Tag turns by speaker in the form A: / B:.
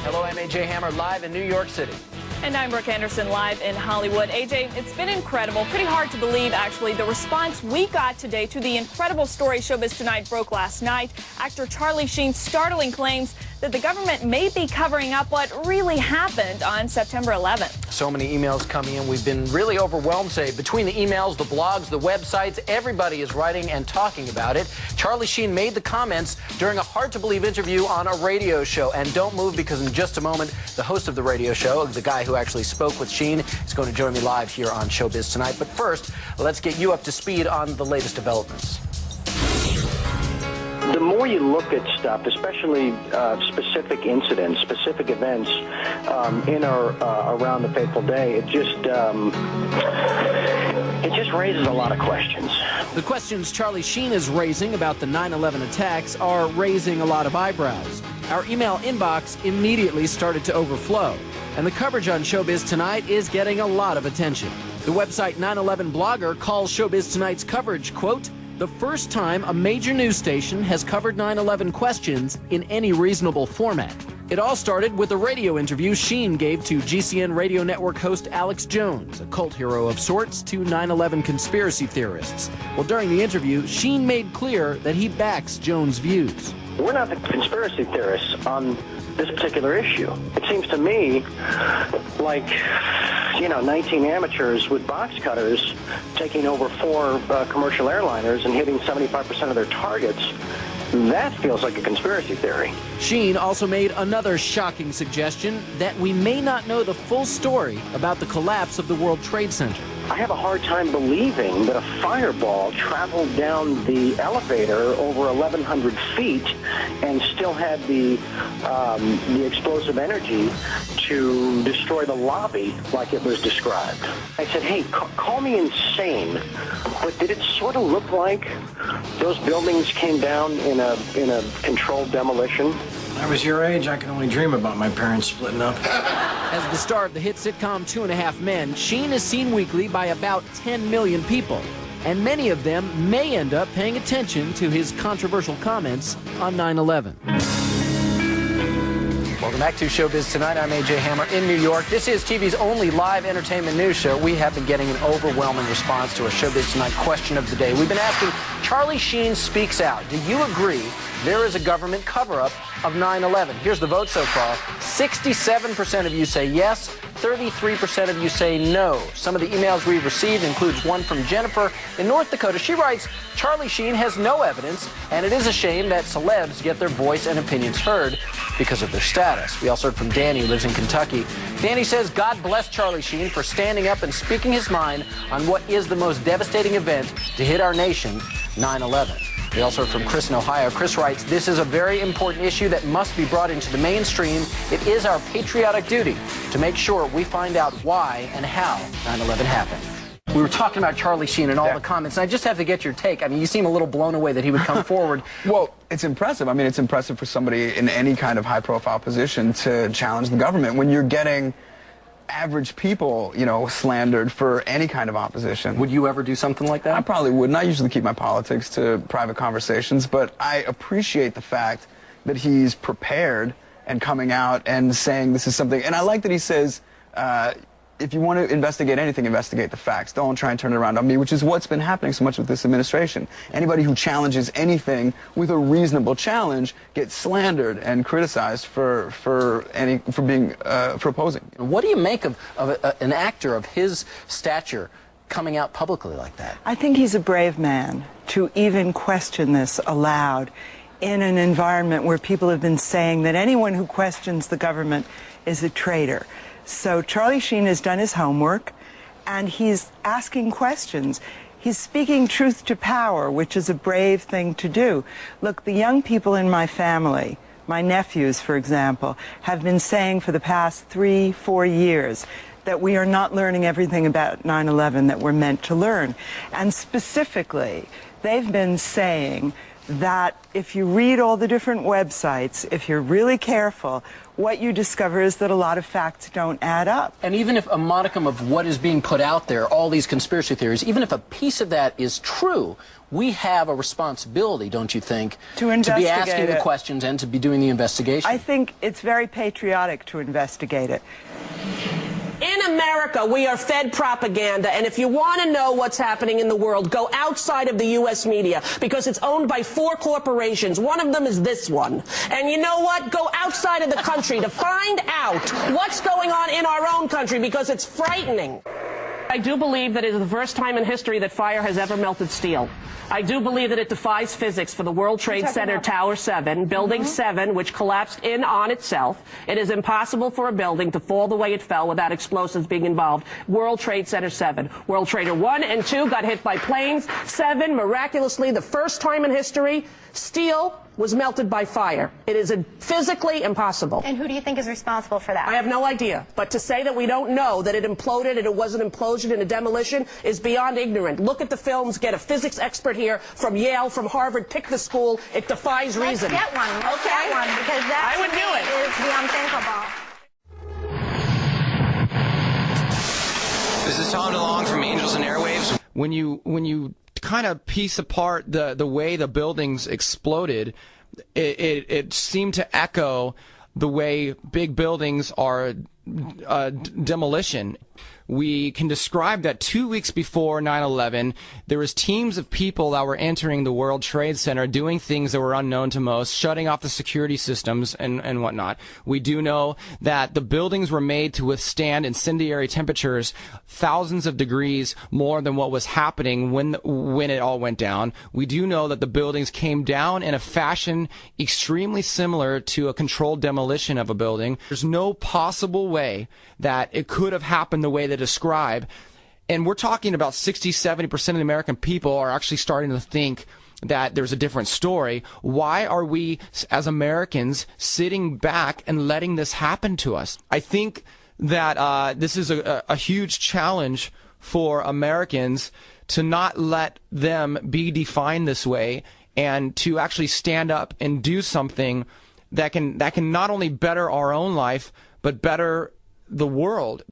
A: Hello, I'm AJ Hammer, live in New York City.
B: And I'm Brooke Anderson, live in Hollywood. AJ, it's been incredible. Pretty hard to believe, actually, the response we got today to the incredible story Showbiz Tonight broke last night. Actor Charlie Sheen's startling claims that the government may be covering up what really happened on September 11th.
A: So many emails coming in. We've been really overwhelmed today. Between the emails, the blogs, the websites, everybody is writing and talking about it. Charlie Sheen made the comments during a hard-to-believe interview on a radio show. And don't move, because in just a moment, the host of the radio show, the guy who actually spoke with Sheen, is going to join me live here on Showbiz Tonight. But first, let's get you up to speed on the latest developments.
C: The more you look at stuff, especially specific incidents, specific events in or around the fateful day, it just raises a lot of questions.
A: The questions Charlie Sheen is raising about the 9/11 attacks are raising a lot of eyebrows. Our email inbox immediately started to overflow, and the coverage on Showbiz Tonight is getting a lot of attention. The website 9/11 Blogger calls Showbiz Tonight's coverage, quote, the first time a major news station has covered 9/11 questions in any reasonable format. It all started with a radio interview Sheen gave to GCN radio network host Alex Jones, a cult hero of sorts to 9/11 conspiracy theorists. Well, during the interview, Sheen made clear that he backs Jones' views.
C: We're not the conspiracy theorists on this particular issue. It seems to me like, 19 amateurs with box cutters taking over 4 commercial airliners and hitting 75% of their targets. That feels like a conspiracy theory.
A: Sheen also made another shocking suggestion that we may not know the full story about the collapse of the World Trade Center.
C: I have a hard time believing that a fireball traveled down the elevator over 1,100 feet and still had the explosive energy to destroy the lobby like it was described. I said, hey, call me insane, but did it sort of look like those buildings came down in a controlled demolition?
D: When I was your age, I could only dream about my parents splitting up.
A: As the star of the hit sitcom 2.5 Men, Sheen is seen weekly by about 10 million people, and many of them may end up paying attention to his controversial comments on 9/11. Welcome back to Showbiz Tonight. I'm AJ Hammer in New York. This is TV's only live entertainment news show. We have been getting an overwhelming response to our Showbiz Tonight question of the day. We've been asking, Charlie Sheen speaks out. Do you agree there is a government cover-up of 9/11? Here's the vote so far. 67% of you say yes, 33% of you say no. Some of the emails we've received includes one from Jennifer in North Dakota. She writes, Charlie Sheen has no evidence, and it is a shame that celebs get their voice and opinions heard because of their status. We also heard from Danny, who lives in Kentucky. Danny says, God bless Charlie Sheen for standing up and speaking his mind on what is the most devastating event to hit our nation, 9/11. We also heard from Chris in Ohio. Chris writes, this is a very important issue that must be brought into the mainstream. It is our patriotic duty to make sure we find out why and how 9/11 happened. We were talking about Charlie Sheen and all the comments, and I just have to get your take. I mean, you seem a little blown away that he would come forward.
E: Well, it's impressive. I mean, it's impressive for somebody in any kind of high-profile position to challenge the government when you're getting average people, slandered for any kind of opposition.
A: Would you ever do something like that?
E: I probably wouldn't. I usually keep my politics to private conversations, but I appreciate the fact that he's prepared and coming out and saying this is something. And I like that he says, if you want to investigate anything, investigate the facts. Don't try and turn it around on me, which is what's been happening so much with this administration. Anybody who challenges anything with a reasonable challenge gets slandered and criticized for opposing.
A: What do you make of an actor of his stature coming out publicly like that?
F: I think he's a brave man to even question this aloud in an environment where people have been saying that anyone who questions the government is a traitor. So Charlie Sheen has done his homework, and he's asking questions. He's speaking truth to power, which is a brave thing to do. Look, the young people in my family, my nephews, for example, have been saying for the past 3-4 years that we are not learning everything about 9/11 that we're meant to learn. And specifically, they've been saying that if you read all the different websites, if you're really careful, what you discover is that a lot of facts don't add up.
A: And even if a modicum of what is being put out there, all these conspiracy theories, even if a piece of that is true, we have a responsibility, don't you think,
F: to
A: be asking the questions and to be doing the investigation?
F: I think it's very patriotic to investigate it.
G: In America, we are fed propaganda, and if you want to know what's happening in the world, go outside of the U.S. media, because it's owned by 4 corporations. One of them is this one. And you know what? Go outside of the country to find out what's going on in our own country, because it's frightening. I do believe that it is the first time in history that fire has ever melted steel. I do believe that it defies physics for the World Trade Center Tower 7, Building 7, which collapsed in on itself. It is impossible for a building to fall the way it fell without explosives being involved. World Trade Center 7. World Trader 1 and 2 got hit by planes. 7, miraculously, the first time in history, steel was melted by fire. It is physically impossible.
H: And who do you think is responsible for that?
G: I have no idea. But to say that we don't know that it imploded and it was an implosion and a demolition is beyond ignorant. Look at the films. Get a physics expert here from Yale, from Harvard. Pick the school. It defies reason.
H: Let's get one. Let's get one, because that
G: I would do it.
H: is the unthinkable.
I: This is Tom DeLonge from Angels and Airwaves.
J: When you kind of piece apart the way the buildings exploded, it seemed to echo the way big buildings are demolition. We can describe that 2 weeks before 9/11, there was teams of people that were entering the World Trade Center doing things that were unknown to most, shutting off the security systems and whatnot. We do know that the buildings were made to withstand incendiary temperatures thousands of degrees more than what was happening when it all went down. We do know that the buildings came down in a fashion extremely similar to a controlled demolition of a building. There's no possible way that it could have happened the way they describe. And we're talking about 60-70% of the American people are actually starting to think that there's a different story. Why are we, as Americans, sitting back and letting this happen to us? I think that this is a huge challenge for Americans to not let them be defined this way, and to actually stand up and do something that can not only better our own life, but better the world.